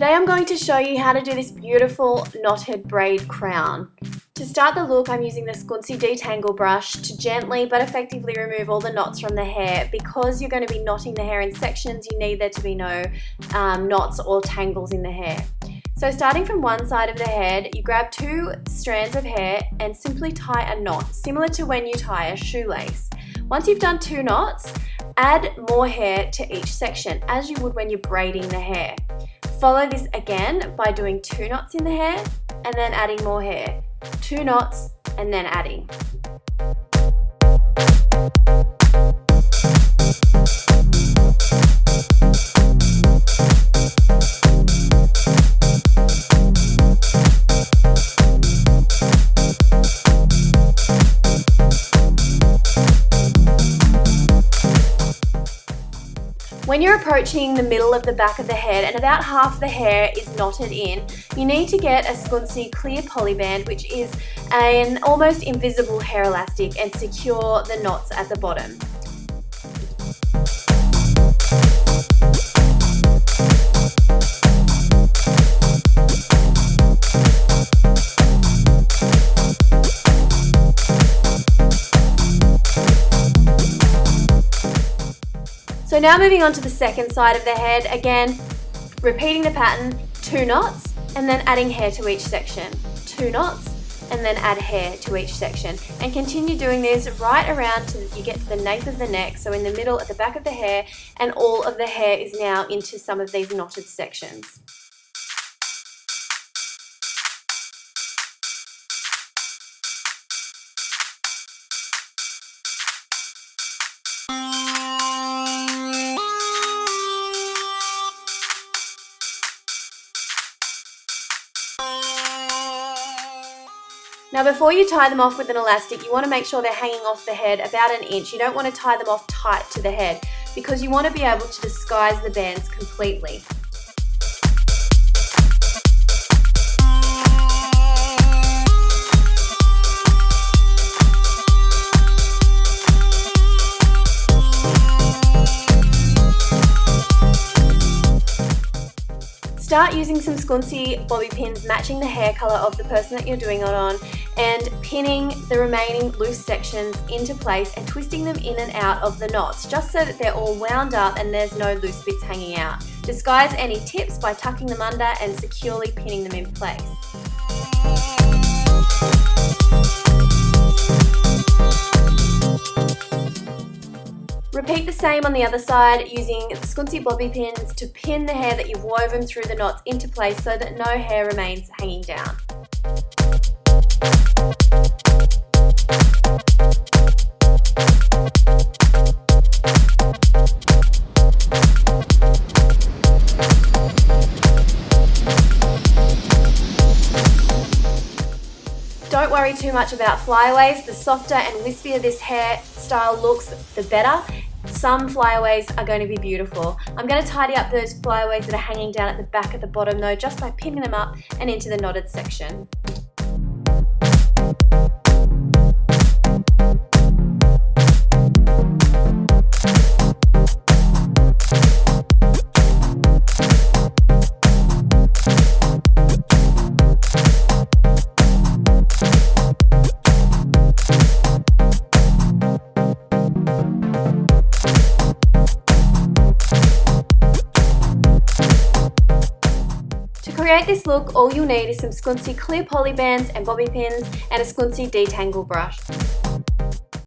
Today I'm going to show you how to do this beautiful knotted braid crown. To start the look, I'm using the Scunci detangle brush to gently but effectively remove all the knots from the hair. Because you're going to be knotting the hair in sections, you need there to be no knots or tangles in the hair. So starting from one side of the head, you grab 2 strands of hair and simply tie a knot, similar to when you tie a shoelace. Once you've done 2 knots, add more hair to each section, as you would when you're braiding the hair. Follow this again by doing 2 knots in the hair and then adding more hair. 2 knots and then adding. When you're approaching the middle of the back of the head and about half the hair is knotted in, you need to get a Scunci clear polyband, which is an almost invisible hair elastic, and secure the knots at the bottom. So now moving on to the second side of the head, again repeating the pattern, 2 knots and then adding hair to each section, 2 knots and then add hair to each section, and continue doing this right around till you get to the nape of the neck, so in the middle at the back of the hair, and all of the hair is now into some of these knotted sections. Now before you tie them off with an elastic, you want to make sure they're hanging off the head about 1 inch. You don't want to tie them off tight to the head because you want to be able to disguise the bands completely. Start using some Scunci bobby pins matching the hair colour of the person that you're doing it on, and pinning the remaining loose sections into place and twisting them in and out of the knots, just so that they're all wound up and there's no loose bits hanging out. Disguise any tips by tucking them under and securely pinning them in place. Repeat the same on the other side, using the Scunci bobby pins to pin the hair that you've woven through the knots into place so that no hair remains hanging down. Don't worry too much about flyaways. The softer and wispier this hairstyle looks, the better. Some flyaways are going to be beautiful. I'm going to tidy up those flyaways that are hanging down at the back at the bottom though, just by pinning them up and into the knotted section. To create this look, all you'll need is some Scunci clear poly bands and bobby pins and a Scunci detangle brush.